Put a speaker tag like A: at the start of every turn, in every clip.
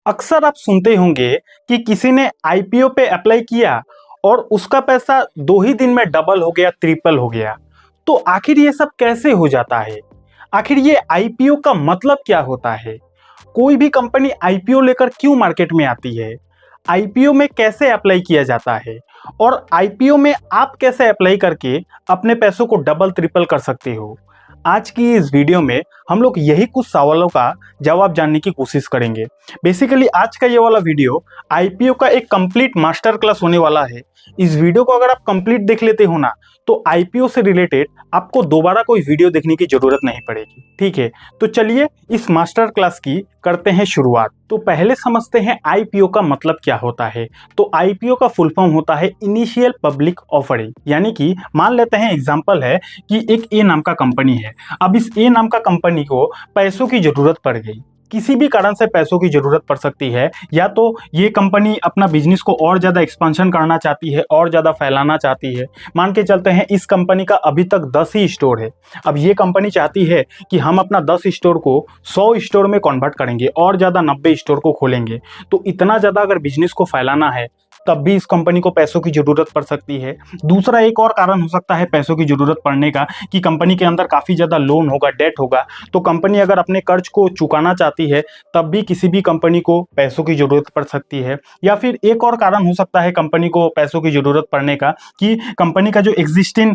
A: अक्सर आप सुनते होंगे कि किसी ने आईपीओ पे अप्लाई किया और उसका पैसा 2 ही दिन में डबल हो गया, ट्रिपल हो गया। तो आखिर ये सब कैसे हो जाता है? आखिर ये आईपीओ का मतलब क्या होता है? कोई भी कंपनी आईपीओ लेकर क्यों मार्केट में आती है? आईपीओ में कैसे अप्लाई किया जाता है? और आईपीओ में आप कैसे अप्लाई करके अपने पैसों को डबल ट्रिपल कर सकते हो? आज की इस वीडियो में हम लोग यही कुछ सवालों का जवाब जानने की कोशिश करेंगे। बेसिकली आज का ये वाला वीडियो आईपीओ का एक कंप्लीट मास्टर क्लास होने वाला है। इस वीडियो को अगर आप कंप्लीट देख लेते हो ना, तो आईपीओ से रिलेटेड आपको दोबारा कोई वीडियो देखने की जरूरत नहीं पड़ेगी। ठीक है, तो चलिए इस मास्टर क्लास की करते हैं शुरुआत। तो पहले समझते हैं आईपीओ का मतलब क्या होता है। तो आईपीओ का फुल फॉर्म होता है इनिशियल पब्लिक ऑफरिंग। यानी कि मान लेते हैं एग्जांपल है कि एक ए नाम का कंपनी है। अब इस ए नाम का कंपनी को पैसों की जरूरत पड़ गई, किसी भी कारण से पैसों की जरूरत पड़ सकती है। या तो ये कंपनी अपना बिजनेस को और ज्यादा एक्सपेंशन करना चाहती है, और ज्यादा फैलाना चाहती है। मान के चलते हैं इस कंपनी का अभी तक 10 ही स्टोर है। अब ये कंपनी चाहती है कि हम अपना 10 स्टोर को 100 स्टोर में कन्वर्ट करेंगे और ज्यादा 90 स्टोर को खोलेंगे। तो इतना ज्यादा अगर बिजनेस को फैलाना है तब भी इस कंपनी को पैसों की जरूरत पड़ सकती है। दूसरा एक और कारण हो सकता है पैसों की जरूरत पड़ने का कि कंपनी के अंदर काफी ज्यादा लोन होगा, डेट होगा। तो कंपनी अगर अपने कर्ज को चुकाना चाहती है तब भी किसी भी कंपनी को पैसों की जरूरत पड़ सकती है। या फिर एक और कारण हो सकता है कंपनी को पैसों की जरूरत पड़ने का कि कंपनी का जो एग्जिस्टिंग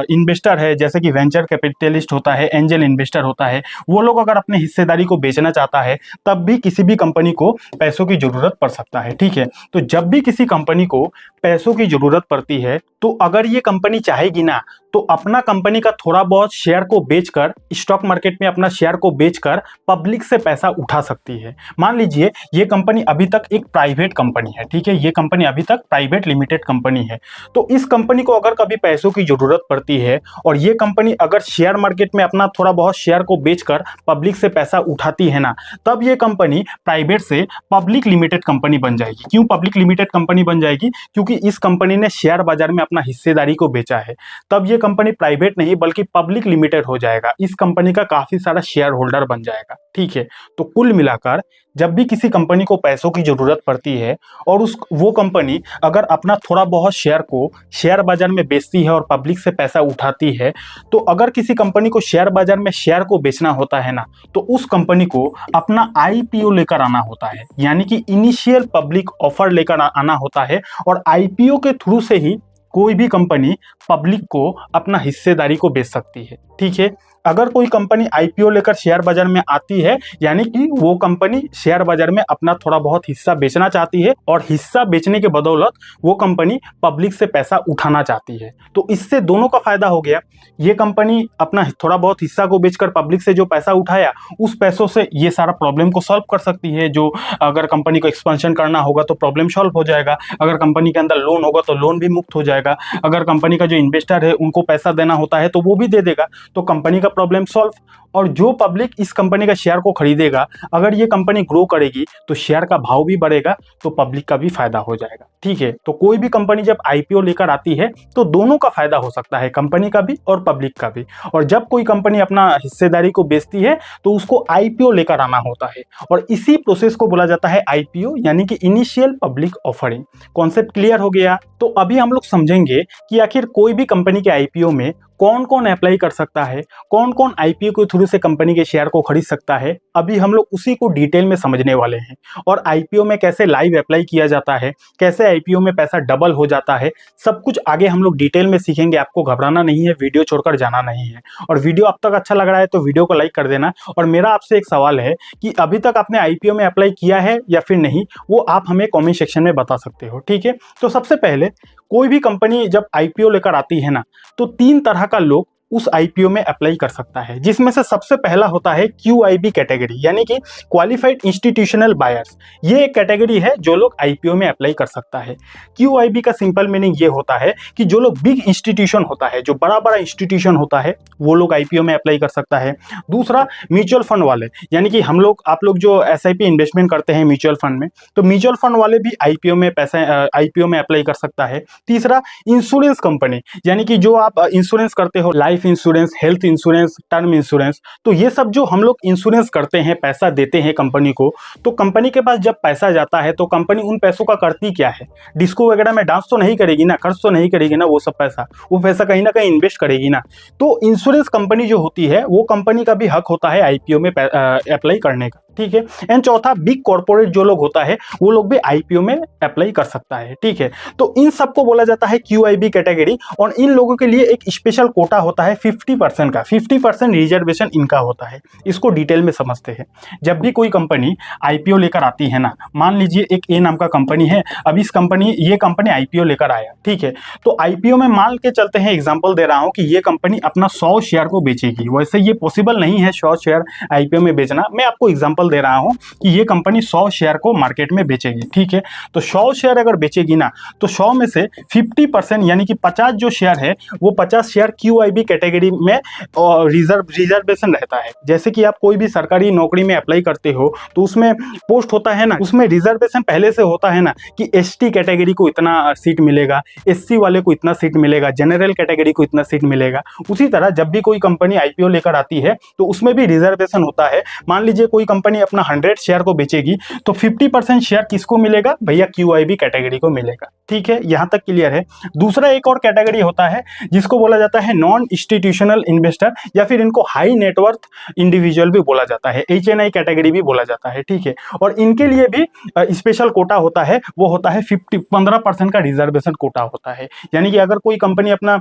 A: इन्वेस्टर है, जैसे कि वेंचर कैपिटलिस्ट होता है, एंजल इन्वेस्टर होता है, वो लोग अगर अपने हिस्सेदारी को बेचना चाहता है तब भी किसी भी कंपनी को पैसों की जरूरत पड़ सकता है। ठीक है, तो जब भी किसी कंपनी को पैसों की जरूरत पड़ती है तो अगर ये कंपनी चाहेगी ना, तो अपना कंपनी का थोड़ा बहुत शेयर को बेचकर, स्टॉक मार्केट में अपना शेयर को बेचकर पब्लिक से पैसा उठा सकती है। मान लीजिए ये कंपनी अभी तक एक प्राइवेट कंपनी है। ठीक है, ये कंपनी अभी तक प्राइवेट लिमिटेड कंपनी है। तो इस कंपनी को अगर कभी पैसों की जरूरत पड़ती है और ये कंपनी अगर शेयर मार्केट में अपना थोड़ा बहुत शेयर को बेचकर पब्लिक से पैसा उठाती है ना, तब ये कंपनी प्राइवेट से पब्लिक लिमिटेड कंपनी बन जाएगी। क्यों पब्लिक लिमिटेड कंपनी बन जाएगी? क्योंकि इस कंपनी ने शेयर बाजार में अपना हिस्सेदारी को बेचा है। तब ये कंपनी प्राइवेट नहीं बल्कि पब्लिक लिमिटेड हो जाएगा। इस कंपनी का काफी सारा शेयर होल्डर बन जाएगा। ठीक है, तो कुल मिलाकर जब भी किसी कंपनी को पैसों की जरूरत पड़ती है और वो कंपनी अगर अपना थोड़ा बहुत शेयर को शेयर बाजार में बेचती है और पब्लिक से पैसा उठाती है, तो अगर किसी कंपनी को शेयर बाजार में शेयर को बेचना होता है ना, तो उस कंपनी को अपना आईपीओ लेकर आना होता है। यानी कि इनिशियल पब्लिक ऑफर लेकर आना होता है। और आईपीओ के थ्रू से ही कोई भी कंपनी पब्लिक को अपना हिस्सेदारी को बेच सकती है। ठीक है, अगर कोई कंपनी आईपीओ लेकर शेयर बाजार में आती है, यानी कि वो कंपनी शेयर बाजार में अपना थोड़ा बहुत हिस्सा बेचना चाहती है और हिस्सा बेचने के बदौलत वो कंपनी पब्लिक से पैसा उठाना चाहती है। तो इससे दोनों का फायदा हो गया। ये कंपनी अपना थोड़ा बहुत हिस्सा को बेचकर पब्लिक से जो पैसा उठाया, उस पैसों से ये सारा प्रॉब्लम को सॉल्व कर सकती है। जो अगर कंपनी को एक्सपेंशन करना होगा तो प्रॉब्लम सॉल्व हो जाएगा। अगर कंपनी के अंदर लोन होगा तो लोन भी मुक्त हो जाएगा। अगर कंपनी का जो इन्वेस्टर है उनको पैसा देना होता है तो वो भी दे देगा। तो कंपनी का प्रॉब्लम सॉल्व। और जो पब्लिक इस कंपनी का शेयर को खरीदेगा, अगर ये कंपनी ग्रो करेगी तो शेयर का भाव भी बढ़ेगा, तो पब्लिक का भी फायदा हो जाएगा। ठीक है, तो कोई भी कंपनी जब आईपीओ लेकर आती है तो दोनों का फायदा हो सकता है, कंपनी का भी और पब्लिक का भी। और जब कोई कंपनी अपना हिस्सेदारी को बेचती है तो उसको आईपीओ लेकर आना होता है और इसी प्रोसेस को बोला जाता है आईपीओ, यानी कि initial public offering. Concept clear हो गया? तो अभी हम लोग समझेंगे कि आखिर कोई भी कंपनी के आईपीओ में कौन कौन अप्लाई कर सकता है, कौन कौन आईपीओ के थ्रू से कंपनी के शेयर को खरीद सकता है। अभी हम लोग उसी को डिटेल में समझने वाले हैं। और आईपीओ में कैसे लाइव अप्लाई किया जाता है, कैसे आईपीओ में पैसा डबल हो जाता है, सब कुछ आगे हम लोग डिटेल में सीखेंगे। आपको घबराना नहीं है, वीडियो छोड़कर जाना नहीं है। और वीडियो अब तक अच्छा लग रहा है तो वीडियो को लाइक कर देना। और मेरा आपसे एक सवाल है कि अभी तक आपने आईपीओ में अप्लाई किया है या फिर नहीं, वो आप हमें कॉमेंट सेक्शन में बता सकते हो। ठीक है, तो सबसे पहले कोई भी कंपनी जब आईपीओ लेकर आती है ना, तो 3 तरह का लोग उस आईपीओ में अप्लाई कर सकता है, जिसमें से सबसे पहला होता है क्यूआईबी कैटेगरी, यानी कि क्वालिफाइड इंस्टीट्यूशनल बायर्स। ये एक कैटेगरी है जो लोग आईपीओ में अप्लाई कर सकता है। क्यूआईबी का सिंपल मीनिंग ये होता है कि जो लोग बिग इंस्टीट्यूशन होता है, जो बड़ा बड़ा इंस्टीट्यूशन होता है, वो लोग आईपीओ में अप्लाई कर सकता है। दूसरा म्यूचुअल फंड वाले, यानी कि हम लोग आप लोग जो एसआईपी इन्वेस्टमेंट करते हैं म्यूचुअल फंड में, तो म्यूचुअल फंड वाले भी आईपीओ में पैसा आईपीओ में अप्लाई कर सकता है। तीसरा इंश्योरेंस कंपनी, यानी कि जो आप इंश्योरेंस करते हो, life life insurance, health insurance, term insurance. तो ये सब जो हम लोग इंश्योरेंस करते हैं, पैसा देते हैं कंपनी को, तो कंपनी के पास जब पैसा जाता है तो कंपनी उन पैसों का करती क्या है? डिस्को वगैरह में डांस तो नहीं करेगी ना, खर्च तो नहीं करेगी ना, वो सब पैसा, वो पैसा कहीं ना कहीं इन्वेस्ट करेगी ना। तो इंश्योरेंस कंपनी जो होती है वो कंपनी का भी हक होता है आईपीओ में अप्लाई करने का, ठीक है। एंड चौथा, बिग कॉर्पोरेट जो लोग होता है वो लोग भी आईपीओ में अप्लाई कर सकता है, ठीक है। तो इन सबको बोला जाता है क्यूआईबी कैटेगरी, और इन लोगों के लिए एक स्पेशल कोटा होता है 50% का, 50% रिजर्वेशन इनका होता है। इसको डिटेल में समझते हैं। जब भी कोई कंपनी आईपीओ लेकर आती है ना, मान लीजिए एक ए नाम का कंपनी है, अब ये कंपनी आईपीओ लेकर आया, ठीक है। तो आईपीओ में मान के चलते हैं, एग्जांपल दे रहा हूं कि ये कंपनी अपना 100 शेयर को बेचेगी। वैसे ये पॉसिबल नहीं है 100 शेयर आईपीओ में बेचना, मैं आपको एग्जांपल दे रहा हूं कि ये कंपनी 100 शेयर को मार्केट में बेचेगी, ठीक है। तो 100 शेयर अगर बेचेगी ना, तो 100 में से 50% यानी कि 50 जो शेयर है वो 50 शेयर क्यूआईबी कैटेगरी में रिजर्वेशन रहता है। जैसे कि आप कोई भी सरकारी नौकरी में अप्लाई करते हो तो उसमें पोस्ट होता है ना, उसमें रिजर्वेशन पहले से होता है ना कि एसटी कैटेगरी को इतना सीट मिलेगा, एससी वाले को इतना सीट मिलेगा, जनरल कैटेगरी को इतना सीट मिलेगा। उसी तरह जब भी कोई कंपनी आईपीओ लेकर आती है तो उसमें भी रिजर्वेशन होता है। मान लीजिए कोई कंपनी अपना 100 शेयर को बेचेगी तो 50% शेयर किसको मिलेगा भैया? क्यूआईबी कैटेगरी को मिलेगा, ठीक है। यहां तक क्लियर है। दूसरा एक और कैटेगरी होता है जिसको बोला जाता है नॉन इंस्टीट्यूशनल इन्वेस्टर, या फिर इनको हाई नेटवर्थ इंडिविजुअल भी बोला जाता है, एचएनआई कैटेगरी भी बोला जाता है, ठीक है। और इनके लिए भी स्पेशल कोटा होता है, वो होता है 15% का रिजर्वेशन कोटा होता है। यानी कि अगर कोई कंपनी अपना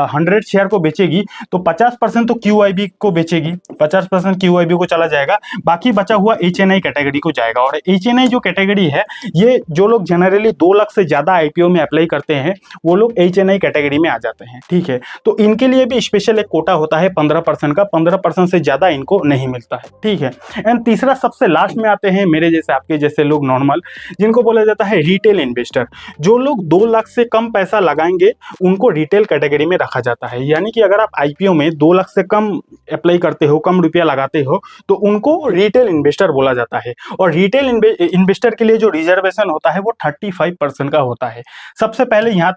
A: 100 शेयर को बेचेगी तो 50% तो क्यूआईबी को बेचेगी, 50% क्यूआईबी को चला जाएगा, बाकी बचा हुआ एचएनआई कैटेगरी को जाएगा। और एचएनआई जो कैटेगरी है, ये जो लोग जनरली 2 लाख से ज्यादा आईपीओ में अप्लाई करते हैं वो लोग एचएनआई कैटेगरी में आ जाते हैं, ठीक है। तो इनके लिए भी स्पेशल एक कोटा होता है 15% का, 15% से ज्यादा इनको नहीं मिलता है, ठीक है। एंड तीसरा सबसे लास्ट में आते हैं मेरे जैसे, आपके जैसे लोग नॉर्मल, जिनको बोला जाता है रिटेल इन्वेस्टर। जो लोग 2 लाख से कम पैसा लगाएंगे उनको रिटेल कैटेगरी में रखा जाता है। यानी कि अगर आप आईपीओ में 2 लाख से कम अप्लाई करते हो, कम रुपया लगाते हो, तो उनको रिटेल इन्वेस्टर बोला जाता है। और रिटेल इन्वेस्टर के लिए जो रिजर्वेशन होता है वो 35% का होता है। सबसे पहले यहाँ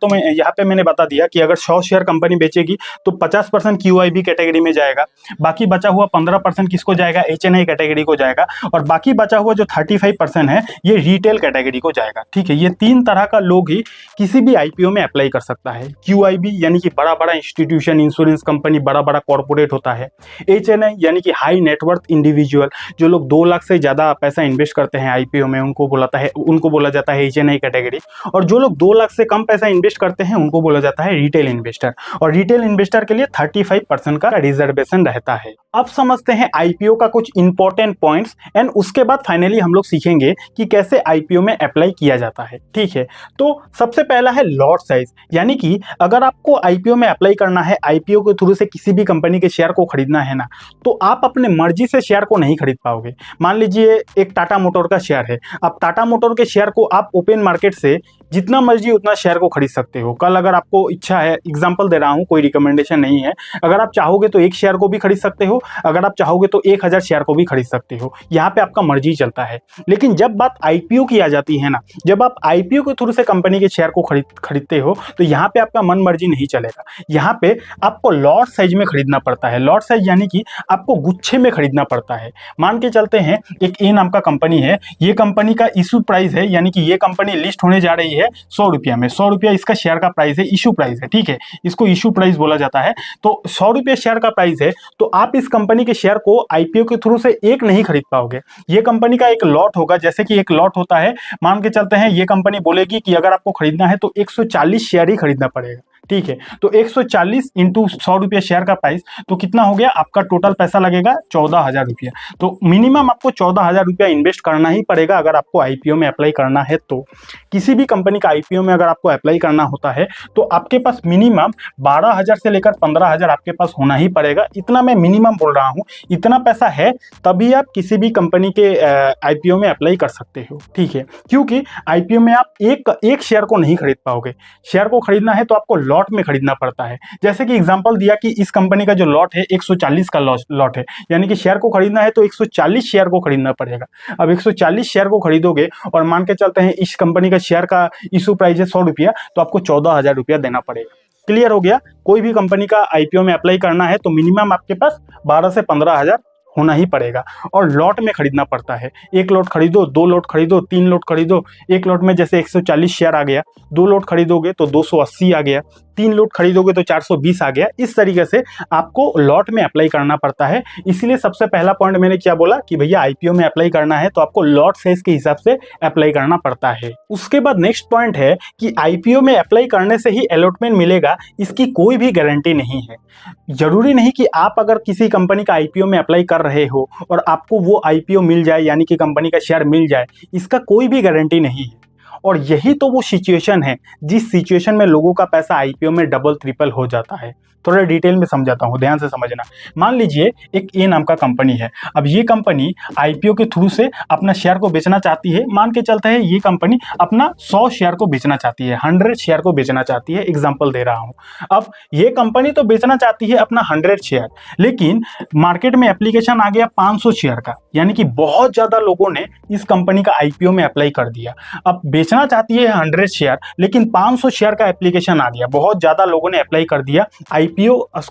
A: पे मैंने बता दिया कि अगर 100 शेयर कंपनी बेचेगी तो 50% क्यूआईबी कैटेगरी में जाएगा, बाकी बचा हुआ 15% किसको जाएगा? एचएनआई कैटेगरी को जाएगा, और बाकी बचा हुआ जो 35% है ये रिटेल कैटेगरी को जाएगा, ठीक है। ये 3 तरह का लोग ही किसी भी आईपीओ में अप्लाई कर सकता है। क्यूआईबी यानी कि बड़ा बड़ा इंस्टीट्यूशन, इंश्योरेंस कंपनी, बड़ा बड़ा कॉर्पोरेट होता है। एचएनआई यानी कि हाई नेटवर्थ इंडिविजुअल, जो लोग 2 लाख से ज्यादा पैसा इन्वेस्ट करते हैं आईपीओ में, उनको बोला जाता है एचएनआई कैटेगरी। और जो लोग 2 लाख से कम पैसा इन्वेस्ट करते हैं उनको बोला जाता है रिटेल इन्वेस्टर। और रिटेल इन्वेस्टर के लिए 35% का रिजर्वेशन रहता है। अब समझते हैं आईपीओ का कुछ इंपॉर्टेंट पॉइंट्स, एंड उसके बाद फाइनली हम लोग सीखेंगे कि कैसे आईपीओ में अप्लाई किया जाता है, ठीक है। तो सबसे पहला है लॉट साइज, यानी कि अगर आपको आईपीओ में अप्लाई करना है, आईपीओ के थ्रू से किसी भी कंपनी के शेयर को खरीदना है ना, तो आप अपने मर्जी से शेयर को नहीं खरीद पाओगे। मान लीजिए एक टाटा मोटर का शेयर है, अब टाटा मोटर के शेयर को आप ओपन मार्केट से जितना मर्जी उतना शेयर को खरीद सकते हो। कल अगर आपको इच्छा है, एग्जांपल दे रहा हूं, कोई रिकमेंडेशन नहीं है, अगर आप चाहोगे तो 1 शेयर को भी खरीद सकते हो, अगर आप चाहोगे तो 1000 शेयर को भी खरीद सकते हो। यहाँ पे आपका मर्जी चलता है। लेकिन जब बात आईपीओ की आ जाती है ना, जब आप आईपीओ के थ्रू से कंपनी के शेयर को खरीदते हो तो यहाँ पे आपका मन मर्जी नहीं चलेगा। यहाँ पे आपको लॉट साइज में खरीदना पड़ता है। लॉट साइज यानी कि आपको गुच्छे में खरीदना पड़ता है। मान के चलते हैं एक ए नाम का कंपनी है, ये कंपनी का इशू प्राइस है, यानी कि ये कंपनी लिस्ट होने जा रही है 100 रुपया में। 100 रुपया इसका शेयर का प्राइस है, इशू प्राइस है, ठीक है, इसको इशू प्राइस बोला जाता है। तो 100 रुपया शेयर का प्राइस है, तो आप इस कंपनी के शेयर को आईपीओ के थ्रू से एक नहीं खरीद पाओगे। ये कंपनी का एक लॉट होगा, जैसे कि एक लॉट होता है, मान के चलते हैं ये कंपनी बोलेगी कि अगर आपको खरीदना है तो 140 शेयर ही खरीदना पड़ेगा, ठीक है। तो 140 इंटू 100 रुपया शेयर का प्राइस, तो कितना हो गया? आपका टोटल पैसा लगेगा 14,000 रुपया। तो मिनिमम आपको 14,000 रुपया इन्वेस्ट करना ही पड़ेगा अगर आपको आईपीओ में अप्लाई करना है। तो किसी भी कंपनी का आईपीओ में अगर आपको अप्लाई करना होता है तो आपके पास मिनिमम 12,000 से लेकर 15,000 आपके पास होना ही पड़ेगा। इतना मैं मिनिमम बोल रहा हूँ, इतना पैसा है तभी आप किसी भी कंपनी के आईपीओ में अप्लाई कर सकते हो, ठीक है। क्योंकि आईपीओ में आप एक शेयर को नहीं खरीद पाओगे। शेयर को खरीदना है तो आपको लॉट में खरीदना पड़ता है। जैसे कि एग्जांपल दिया कि इस कंपनी का जो लॉट है 140 का लॉट है, यानी कि शेयर को खरीदना है तो 140 शेयर को खरीदना पड़ेगा। अब 140 शेयर को खरीदोगे और मान के चलते हैं इस कंपनी का शेयर का इशू प्राइस है 100 रुपया, तो आपको 14,000 रुपया देना पड़ेगा। क्लियर हो गया। कोई भी कंपनी का आईपीओ में अप्लाई करना है तो मिनिमम आपके पास 12 से 15 हज़ार होना ही पड़ेगा, और लॉट में खरीदना पड़ता है। एक लॉट खरीदो, 2 लॉट खरीदो, 3 लॉट खरीदो। एक लॉट में जैसे 140 शेयर आ गया, 2 लॉट खरीदोगे तो 280 आ गया, 3 लॉट खरीदोगे तो 420 आ गया। इस तरीके से आपको लॉट में अप्लाई करना पड़ता है। इसलिए सबसे पहला पॉइंट मैंने क्या बोला कि भैया आईपीओ में अप्लाई करना है तो आपको लॉट साइज के हिसाब से अप्लाई करना पड़ता है। उसके बाद नेक्स्ट पॉइंट है कि आईपीओ में अप्लाई करने से ही अलॉटमेंट मिलेगा, इसकी कोई भी गारंटी नहीं है। जरूरी नहीं कि आप अगर किसी कंपनी का आईपीओ में अप्लाई कर रहे हो और आपको वो आईपीओ मिल जाए, यानी कि कंपनी का शेयर मिल जाए, इसका कोई भी गारंटी नहीं है। और यही तो वो सिचुएशन है जिस सिचुएशन में लोगों का पैसा आईपीओ में डबल ट्रिपल हो जाता है। थोड़ा डिटेल में समझाता हूँ, ध्यान से समझना। मान लीजिए एक ए नाम का कंपनी है। अब ये कंपनी आईपीओ के थ्रू से अपना शेयर को बेचना चाहती है। मान के चलते हैं ये कंपनी अपना 100 शेयर को बेचना चाहती है, 100 शेयर को बेचना चाहती है, एग्जाम्पल दे रहा हूँ। अब ये कंपनी तो बेचना चाहती है अपना 100 शेयर, लेकिन मार्केट में एप्लीकेशन आ गया 500 शेयर का, यानी कि बहुत ज़्यादा लोगों ने इस कंपनी का आईपीओ में अप्लाई कर दिया। अब बेचना चाहती है 100 शेयर, लेकिन 500 शेयर का एप्लीकेशन आ गया, बहुत ज़्यादा लोगों ने अप्लाई कर दिया। आईपीओ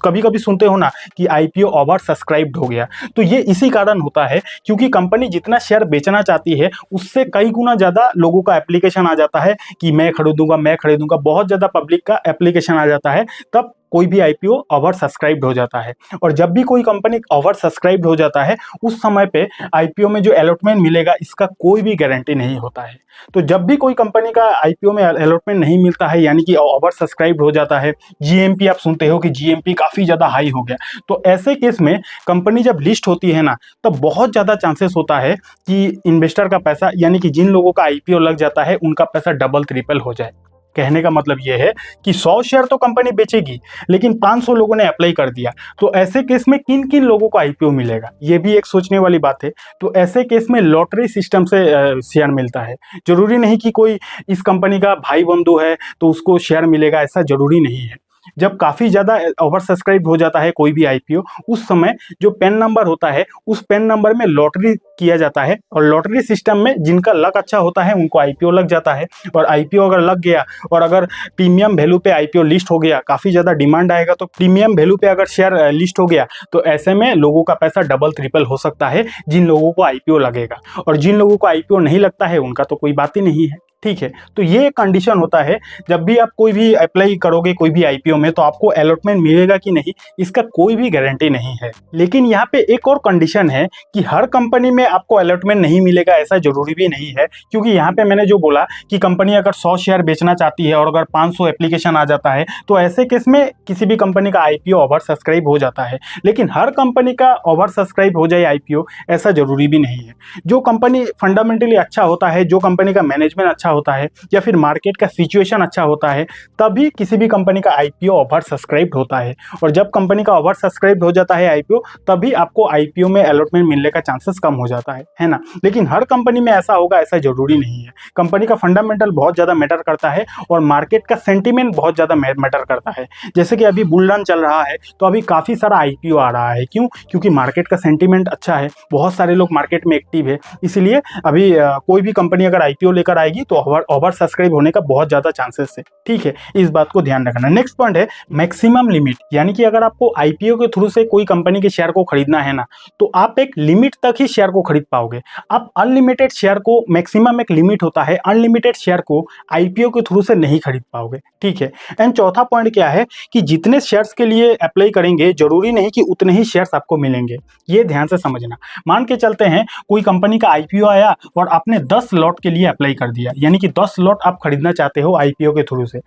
A: कभी कभी सुनते हो ना कि आईपीओ ओवर सब्सक्राइब्ड हो गया, तो ये इसी कारण होता है क्योंकि कंपनी जितना शेयर बेचना चाहती है उससे कई गुना ज़्यादा लोगों का एप्लीकेशन आ जाता है कि मैं खरीदूंगा, मैं खरीदूंगा। बहुत ज़्यादा पब्लिक का एप्लीकेशन आ जाता है, तब कोई भी आईपीओ ओवर सब्सक्राइब्ड हो जाता है। और जब भी कोई कंपनी ओवर सब्सक्राइब्ड हो जाता है उस समय पे आईपीओ में जो अलॉटमेंट मिलेगा इसका कोई भी गारंटी नहीं होता है। तो जब भी कोई कंपनी का आईपीओ में अलॉटमेंट नहीं मिलता है, यानी कि ओवर सब्सक्राइब्ड हो जाता है, जीएमपी आप सुनते हो कि जीएमपी काफ़ी ज़्यादा हाई हो गया, तो ऐसे केस में कंपनी जब लिस्ट होती है ना, तब बहुत ज़्यादा चांसेस होता है कि इन्वेस्टर का पैसा, यानी कि जिन लोगों का आईपीओ लग जाता है उनका पैसा डबल ट्रिपल हो जाए। कहने का मतलब यह है कि 100 शेयर तो कंपनी बेचेगी, लेकिन 500 लोगों ने अप्लाई कर दिया, तो ऐसे केस में किन किन लोगों को आईपीओ मिलेगा, ये भी एक सोचने वाली बात है। तो ऐसे केस में लॉटरी सिस्टम से शेयर मिलता है। जरूरी नहीं कि कोई इस कंपनी का भाई बंधु है तो उसको शेयर मिलेगा, ऐसा जरूरी नहीं है। जब काफ़ी ज़्यादा ओवर सब्सक्राइब हो जाता है कोई भी आईपीओ, उस समय जो पेन नंबर होता है उस पेन नंबर में लॉटरी किया जाता है, और लॉटरी सिस्टम में जिनका लक अच्छा होता है उनको आईपीओ लग जाता है। और आईपीओ अगर लग गया और अगर प्रीमियम वैल्यू पे आईपीओ लिस्ट हो गया, काफ़ी ज़्यादा डिमांड आएगा, तो प्रीमियम वैल्यू पे अगर शेयर लिस्ट हो गया तो ऐसे में लोगों का पैसा डबल ट्रिपल हो सकता है, जिन लोगों को आईपीओ लगेगा। और जिन लोगों को आईपीओ नहीं लगता है उनका तो कोई बात ही नहीं है। ठीक है, तो ये कंडीशन होता है जब भी आप कोई भी अप्लाई करोगे कोई भी आईपीओ में, तो आपको अलॉटमेंट मिलेगा कि नहीं इसका कोई भी गारंटी नहीं है। लेकिन यहाँ पे एक और कंडीशन है कि हर कंपनी में आपको अलॉटमेंट नहीं मिलेगा, ऐसा जरूरी भी नहीं है। क्योंकि यहाँ पे मैंने जो बोला कि कंपनी अगर 100 शेयर बेचना चाहती है और अगर 500 एप्लीकेशन आ जाता है, तो ऐसे केस में किसी भी कंपनी का आईपीओ ओवर सब्सक्राइब हो जाता है। लेकिन हर कंपनी का ओवर सब्सक्राइब हो जाए आईपीओ, ऐसा जरूरी भी नहीं है। जो कंपनी फंडामेंटली अच्छा होता है, जो कंपनी का मैनेजमेंट अच्छा होता है, या फिर मार्केट का सिचुएशन अच्छा होता है, तभी किसी भी कंपनी का आईपीओ ओवर सब्सक्राइब्ड होता है। और जब कंपनी का ओवर सब्सक्राइब्ड हो जाता है आईपीओ, तभी आपको आईपीओ में अलॉटमेंट मिलने का चांसेस कम हो जाता है ना। लेकिन हर कंपनी में ऐसा होगा ऐसा जरूरी नहीं है। कंपनी का फंडामेंटल बहुत ज़्यादा मैटर करता है और मार्केट का सेंटीमेंट बहुत ज़्यादा मैटर करता है। जैसे कि अभी बुल रन चल रहा है तो अभी काफ़ी सारा आईपीओ आ रहा है। क्यों? क्योंकि मार्केट का सेंटीमेंट अच्छा है, बहुत सारे लोग मार्केट में एक्टिव है, इसलिए अभी कोई भी कंपनी अगर आईपीओ लेकर आएगी तो ओवर सब्सक्राइब होने का बहुत ज़्यादा चांसेस है। ठीक है, इस बात को ध्यान रखना। नेक्स्ट पॉइंट है मैक्सिमम लिमिट, यानी कि अगर आपको आईपीओ के थ्रू से कोई कंपनी के शेयर को खरीदना है ना, तो आप एक लिमिट तक ही शेयर को खरीद पाओगे। आप अनलिमिटेड शेयर को, मैक्सिमम एक लिमिट होता है, अनलिमिटेड शेयर को आईपीओ के थ्रू से नहीं खरीद पाओगे। ठीक है, एंड चौथा पॉइंट क्या है कि जितने शेयर्स के लिए अप्लाई करेंगे जरूरी नहीं कि उतने ही शेयर्स आपको मिलेंगे, ये ध्यान से समझना। मान के चलते हैं कोई कंपनी का आईपीओ आया और आपने 10 लॉट के लिए अप्लाई कर दिया, यानी कि 10 लॉट आप खरीदना चाहते हो आईपीओ के थ्रू से।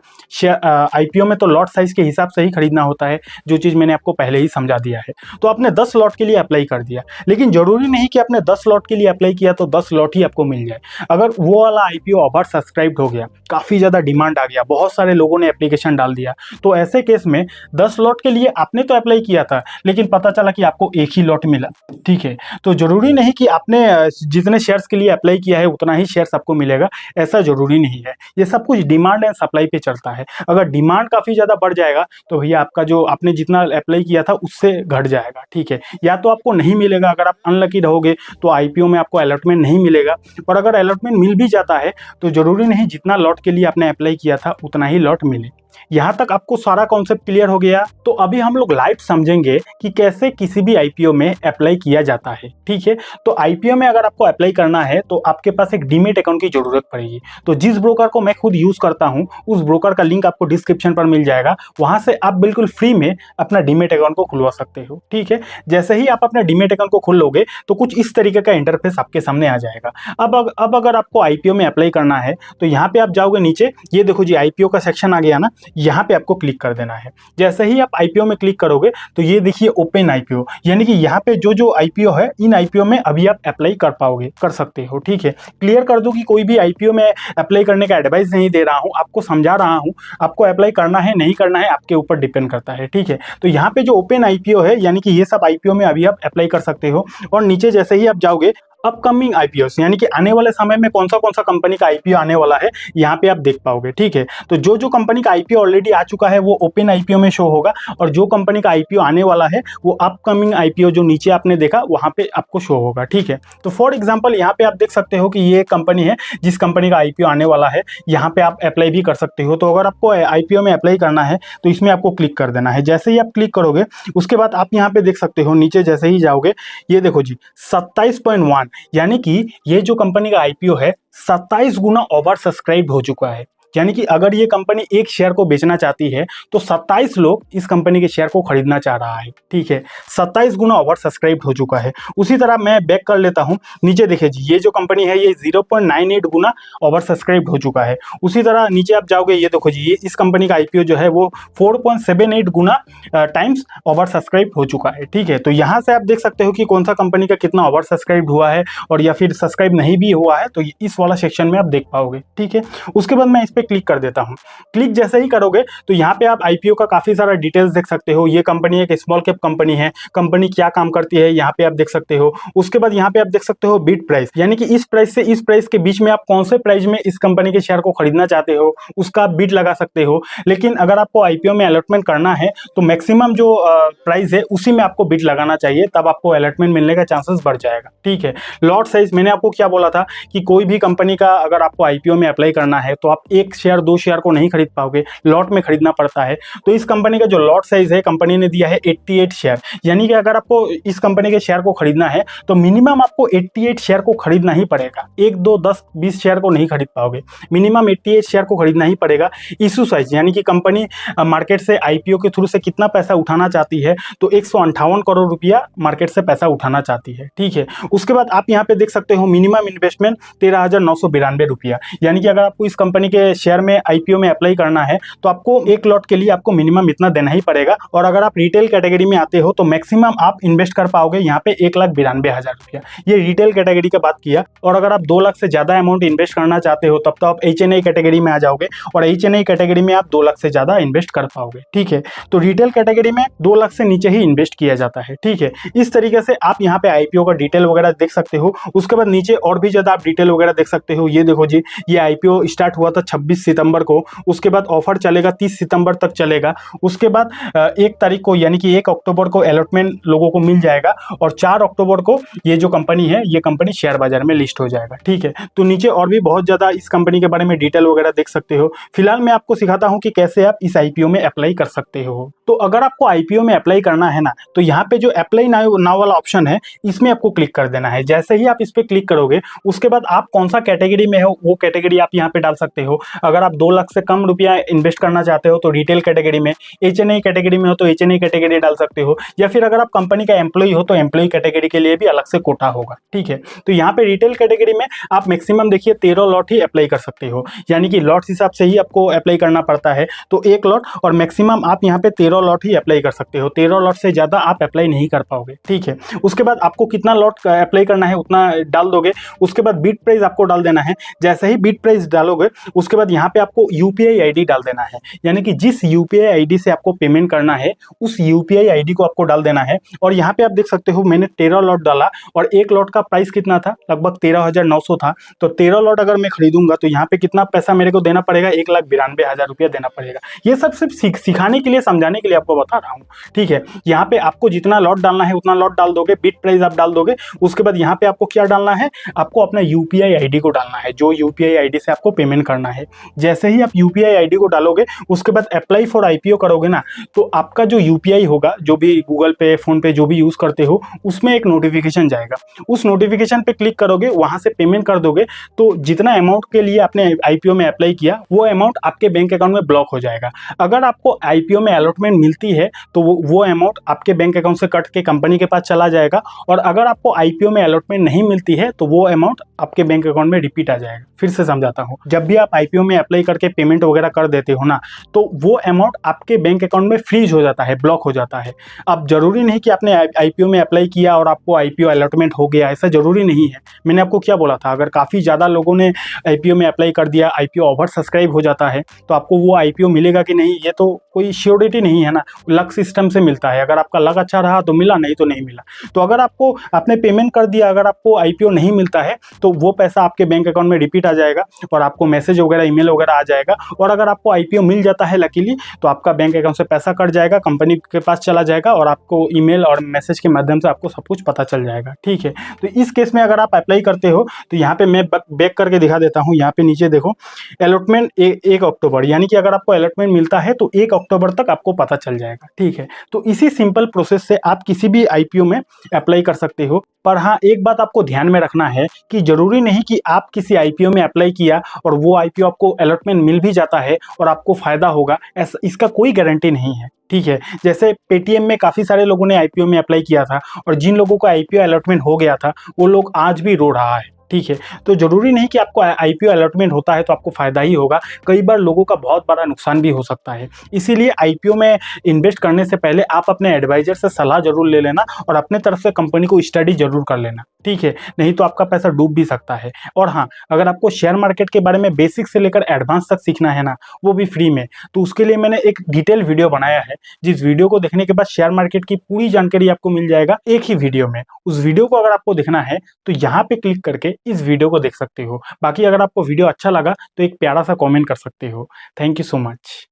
A: आईपीओ में तो लॉट साइज के हिसाब से ही खरीदना होता है, जो चीज़ मैंने आपको पहले ही समझा दिया है। तो आपने 10 लॉट के लिए अप्लाई कर दिया, लेकिन जरूरी नहीं कि आपने 10 लॉट के लिए अप्लाई किया तो 10 लॉट ही आपको मिल जाए। अगर वो वाला आईपीओ ओवर सब्सक्राइब्ड हो गया, काफ़ी ज़्यादा डिमांड आ गया, बहुत सारे लोगों ने एप्लीकेशन डाल दिया, तो ऐसे केस में 10 लॉट के लिए आपने तो अप्लाई किया था, लेकिन पता चला कि आपको एक ही लॉट मिला। ठीक है, तो जरूरी नहीं कि आपने जितने शेयर्स के लिए अप्लाई किया है उतना ही शेयर्स आपको मिलेगा, ऐसा जरूरी नहीं है। ये सब कुछ डिमांड एंड सप्लाई पे चलता है। अगर डिमांड काफ़ी ज़्यादा बढ़ जाएगा तो भैया आपका जो आपने जितना अप्लाई किया था उससे घट जाएगा। ठीक है, या तो आपको नहीं मिलेगा, अगर आप अनलकी रहोगे तो आईपीओ में आपको अलॉटमेंट नहीं मिलेगा, और अगर अलॉटमेंट मिल भी जाता है तो जरूरी नहीं जितना लॉट के लिए आपने अप्लाई किया था उतना ही लॉट मिले। यहाँ तक आपको सारा कॉन्सेप्ट क्लियर हो गया। तो अभी हम लोग लाइव समझेंगे कि कैसे किसी भी आईपीओ में अप्लाई किया जाता है। ठीक है, तो आईपीओ में अगर आपको अप्लाई करना है तो आपके पास एक डीमेट अकाउंट की जरूरत पड़ेगी। तो जिस ब्रोकर को मैं खुद यूज करता हूं उस ब्रोकर का लिंक आपको डिस्क्रिप्शन पर मिल जाएगा, वहां से आप बिल्कुल फ्री में अपना डीमेट अकाउंट को खुलवा सकते हो। ठीक है, जैसे ही आप अपना डीमेट अकाउंट को खोल लोगे तो कुछ इस तरीके का इंटरफेस आपके सामने आ जाएगा। अब अगर आपको आईपीओ में अप्लाई करना है तो यहाँ पे आप जाओगे नीचे, ये देखो जी आईपीओ का सेक्शन आ गया ना, यहाँ पे आपको क्लिक कर देना है। जैसे ही आप आईपीओ में क्लिक करोगे तो ये देखिए ओपन आईपीओ, यानी कि यहाँ पे जो आईपीओ है इन आईपीओ में अभी आप अप्लाई कर सकते हो। ठीक है, क्लियर कर दूं कि कोई भी आईपीओ में अप्लाई करने का एडवाइस नहीं दे रहा हूं, आपको समझा रहा हूं। आपको अप्लाई करना है नहीं करना है आपके ऊपर डिपेंड करता है। ठीक है, तो यहाँ पे जो ओपन आईपीओ है यानी कि ये सब आईपीओ में अभी आप अप्लाई कर सकते हो। और नीचे जैसे ही आप जाओगे अपकमिंग आईपीओ यानी कि आने वाले समय में कौन सा कंपनी का आईपीओ आने वाला है यहाँ पे आप देख पाओगे। ठीक है, तो जो कंपनी का आईपीओ ऑलरेडी आ चुका है वो ओपन आईपीओ में शो होगा, और जो कंपनी का आईपीओ आने वाला है वो अपकमिंग आईपीओ जो नीचे आपने देखा वहां पे आपको शो होगा। ठीक है, तो फॉर एग्जांपल यहाँ पे आप देख सकते हो कि ये कंपनी है जिस कंपनी का आईपीओ आने वाला है, यहाँ पे आप अप्लाई भी कर सकते हो। तो अगर आपको आईपीओ में अप्लाई करना है तो इसमें आपको क्लिक कर देना है। जैसे ही आप क्लिक करोगे उसके बाद आप यहाँ पे देख सकते हो नीचे जैसे ही जाओगे, ये देखो जी 27.1, यानी कि ये जो कंपनी का आईपीओ है 27 गुना ओवर सब्सक्राइब हो चुका है। यानी कि अगर ये कंपनी एक शेयर को बेचना चाहती है तो 27 लोग इस कंपनी के शेयर को खरीदना चाह रहा है। ठीक है, 27 गुना ओवर सब्सक्राइब हो चुका है। उसी तरह मैं बैक कर लेता हूं, नीचे देखिए जी ये जो कंपनी है ये 0.98 गुना ओवर सब्सक्राइब हो चुका है। उसी तरह नीचे आप जाओगे, ये देखो जी ये इस कंपनी का आईपीओ जो है वो 4.78 गुना टाइम्स ओवर सब्सक्राइब हो चुका है। ठीक है, तो यहाँ से आप देख सकते हो कि कौन सा कंपनी का कितना ओवर सब्सक्राइब हुआ है और या फिर सब्सक्राइब नहीं भी हुआ है, तो इस वाला सेक्शन में आप देख पाओगे। ठीक है, उसके बाद मैं इस पे क्लिक कर देता हूं। क्लिक जैसे ही करोगे तो यहाँ पे आप आईपीओ का काफी सारा डिटेल्स देख सकते हो। ये कंपनी एक स्मॉल कैप कंपनी है, कंपनी क्या काम करती है यहाँ पे आप देख सकते हो। उसके बाद यहाँ पे आप देख सकते हो बिड प्राइस, यानी कि इस प्राइस से इस प्राइस के बीच में आप कौन से प्राइस में इस कंपनी के शेयर को खरीदना चाहते हो उसका आप बिड लगा सकते हो। लेकिन अगर आपको आईपीओ में अलॉटमेंट करना है तो मैक्सिमम जो प्राइस है उसी में आपको बिड लगाना चाहिए, तब आपको अलॉटमेंट मिलने का चांसेस बढ़ जाएगा। ठीक है, लॉट साइज मैंने आपको क्या बोला था कि कोई भी कंपनी का अगर आपको आईपीओ में अप्लाई करना है तो आप एक शेयर दो शेयर को नहीं खरीद पाओगे, लॉट में खरीदना पड़ता है। तो इस कंपनी का जो लॉट साइज है कंपनी ने दिया है 88 शेयर, यानी कि अगर आपको इस कंपनी के शेयर को खरीदना है तो मिनिमम आपको 88 शेयर को खरीदना ही पड़ेगा। 1 2 10 20 शेयर को नहीं खरीद पाओगे, मिनिमम 88 शेयर को खरीदना ही पड़ेगा। इशू साइज यानी कि कंपनी मार्केट से आईपीओ के थ्रू से कितना पैसा उठाना चाहती है, तो 158 करोड़ रुपया मार्केट से पैसा उठाना चाहती है। ठीक है, उसके बाद आप यहाँ पे देख सकते हो मिनिमम इन्वेस्टमेंट 13,992 रुपया, यानी कि अगर आपको इस कंपनी के शेयर में आईपीओ में अप्लाई करना है तो आपको एक लॉट के लिए आपको मिनिमम इतना देना ही पड़ेगा। और अगर आप रिटेल कैटेगरी में आते हो तो मैक्सिमम आप इन्वेस्ट कर पाओगे यहाँ पे 1,92,000 रुपया। ये रिटेल कैटेगरी का बात किया। और अगर आप 2 लाख से ज्यादा अमाउंट इन्वेस्ट करना चाहते हो तब तो आप HNI कैटेगरी में आ जाओगे, और HNI कैटेगरी में आप 2 लाख से ज्यादा इन्वेस्ट कर पाओगे। ठीक है, तो रिटेल कैटेगरी में 2 लाख से नीचे ही इन्वेस्ट किया जाता है। ठीक है, इस तरीके से आप यहाँ पे आईपीओ का डिटेल वगैरह देख सकते हो। उसके बाद नीचे और भी ज्यादा आप डिटेल वगैरह देख सकते हो। ये देखो जी ये आईपीओ स्टार्ट हुआ था 26 सितंबर को, उसके बाद ऑफर चलेगा 30 सितंबर तक चलेगा। उसके बाद 1 तारीख को यानी कि 1 अक्टूबर को अलॉटमेंट लोगों को मिल जाएगा, और 4 अक्टूबर को ये जो कंपनी है ये कंपनी शेयर बाजार में लिस्ट हो जाएगा। ठीक है, तो नीचे और भी बहुत ज्यादा इस कंपनी के बारे में डिटेल वगैरह देख सकते हो। फिलहाल मैं आपको सिखाता हूं कि कैसे आप इस आईपीओ में अप्लाई कर सकते हो। तो अगर आपको आईपीओ में अप्लाई करना है ना, तो यहाँ पे जो अप्लाई नाउ वाला ऑप्शन है इसमें आपको क्लिक कर देना है। जैसे ही आप इस पे क्लिक करोगे उसके बाद आप कौन सा कैटेगरी में हो वो कैटेगरी आप यहाँ पे डाल सकते हो। अगर आप 2 लाख से कम रुपया इन्वेस्ट करना चाहते हो तो रिटेल कैटेगरी में, HNI कैटेगरी में हो तो HNI कैटेगरी डाल सकते हो, या फिर अगर आप कंपनी का एम्प्लॉय हो तो एम्प्लॉय कैटेगरी के लिए भी अलग से कोटा होगा। ठीक है, तो यहाँ पे रिटेल कैटेगरी में आप मैक्सिमम देखिए 13 लॉट ही अप्लाई कर सकते हो, यानी कि लॉट हिसाब से ही आपको अप्लाई करना पड़ता है। तो 1 लॉट और मैक्सिमम आप यहाँ पे 13 लॉट ही अप्लाई कर सकते हो, 13 लॉट से ज्यादा आप अप्लाई नहीं कर पाओगे। ठीक है, उसके बाद आपको कितना लॉट अप्लाई करना है उतना डाल दोगे। उसके बाद बिड प्राइस आपको डाल देना है। जैसे ही बिड प्राइस डालोगे उसके बाद यहाँ पे आपको UPI ID डाल देना है, यानी कि जिस UPI ID से आपको पेमेंट करना है उस UPI ID को आपको डाल देना है। और यहाँ पे आप देख सकते हो मैंने 13 लॉट डाला, और 1 लॉट का प्राइस कितना था, लगभग 13,900 था। तो 13 लॉट अगर मैं खरीदूंगा तो यहाँ पे कितना पैसा मेरे को देना पड़ेगा, 1,92,000 रुपया देना पड़ेगा। ये सब सिर्फ सिखाने के लिए, समझाने के लिए आपको बता रहा हूँ। ठीक है, यहाँ पे आपको जितना लॉट डालना है उतना लॉट डाल दोगे, बिड प्राइस आप डाल दोगे। उसके बाद यहाँ पे आपको क्या डालना है, आपको अपना UPI ID को डालना है, जो UPI ID से आपको पेमेंट करना है। जैसे ही आप यूपीआई आईडी को डालोगे उसके बाद अप्लाई फॉर आईपीओ करोगे ना, तो आपका जो यूपीआई होगा, जो भी गूगल पे, फोन पे जो भी यूज करते हो, उसमें एक नोटिफिकेशन जाएगा। उस नोटिफिकेशन पे क्लिक करोगे, वहां से पेमेंट कर दोगे, तो जितना अमाउंट के लिए आपने आईपीओ में अप्लाई किया वो अमाउंट आपके बैंक अकाउंट में ब्लॉक हो जाएगा। अगर आपको आईपीओ में अलॉटमेंट मिलती है तो वो अमाउंट आपके बैंक अकाउंट से कट के कंपनी के पास चला जाएगा, और अगर आपको आईपीओ में अलॉटमेंट नहीं मिलती है तो वो अमाउंट आपके बैंक अकाउंट में रिपीट आ जाएगा। फिर से समझाता हूँ, जब भी आप आईपीओ में अप्लाई करके पेमेंट वगैरह कर देते हो ना, तो वो अमाउंट आपके बैंक अकाउंट में फ्रीज हो जाता है, ब्लॉक हो जाता है। अब जरूरी नहीं कि आपने आईपीओ में अप्लाई किया और आपको आईपीओ अलॉटमेंट हो गया, ऐसा जरूरी नहीं है। मैंने आपको क्या बोला था, अगर काफ़ी ज़्यादा लोगों ने आईपीओ में अप्लाई कर दिया, आईपीओ ओवर सब्सक्राइब हो जाता है, तो आपको वो आईपीओ मिलेगा कि नहीं, ये तो कोई श्योरिटी नहीं है ना। लक सिस्टम से मिलता है, अगर आपका लक अच्छा रहा तो मिला, नहीं तो नहीं मिला। तो अगर आपने पेमेंट कर दिया, अगर आपको आईपीओ नहीं मिलता है तो वो पैसा आपके बैंक अकाउंट में रिपीट आ जाएगा और आपको मैसेज वगैरह, ईमेल वगैरह आ जाएगा। और अगर आपको आईपीओ मिल जाता है लकीली, तो आपका बैंक अकाउंट से पैसा कट जाएगा, कंपनी के पास चला जाएगा और आपको ईमेल और मैसेज के माध्यम से आपको सब कुछ पता चल जाएगा। ठीक है, तो इस केस में अगर आप अप्लाई करते हो तो यहाँ पे मैं बैक करके दिखा देता हूँ। यहाँ पे नीचे देखो, अलॉटमेंट 1 अक्टूबर, यानी कि अगर आपको अलॉटमेंट मिलता है तो 1 अक्टूबर तक आपको पता चल जाएगा। ठीक है, तो इसी सिंपल प्रोसेस से आप किसी भी आईपीओ में अप्लाई कर सकते हो। पर हाँ, एक बात आपको ध्यान में रखना है कि जरूरी नहीं कि आप किसी आईपीओ में अप्लाई किया और वो आईपीओ आपको अलॉटमेंट मिल भी जाता है और आपको फायदा होगा, ऐसा इसका कोई गारंटी नहीं है। ठीक है, जैसे पेटीएम में काफ़ी सारे लोगों ने आईपीओ में अप्लाई किया था और जिन लोगों को आईपीओ अलॉटमेंट हो गया था वो लोग आज भी रो रहा है। ठीक है, तो जरूरी नहीं कि आपको आईपीओ अलॉटमेंट होता है तो आपको फायदा ही होगा, कई बार लोगों का बहुत बड़ा नुकसान भी हो सकता है। इसीलिए आईपीओ में इन्वेस्ट करने से पहले आप अपने एडवाइजर से सलाह जरूर ले लेना और अपने तरफ से कंपनी को स्टडी जरूर कर लेना। ठीक है, नहीं तो आपका पैसा डूब भी सकता है। और हाँ, अगर आपको शेयर मार्केट के बारे में बेसिक से लेकर एडवांस तक सीखना है ना, वो भी फ्री में, तो उसके लिए मैंने एक डिटेल वीडियो बनाया है, जिस वीडियो को देखने के बाद शेयर मार्केट की पूरी जानकारी आपको मिल जाएगा एक ही वीडियो में। उस वीडियो को अगर आपको देखना है तो यहाँ पे क्लिक करके इस वीडियो को देख सकते हो। बाकी अगर आपको वीडियो अच्छा लगा तो एक प्यारा सा कमेंट कर सकते हो। Thank you so much.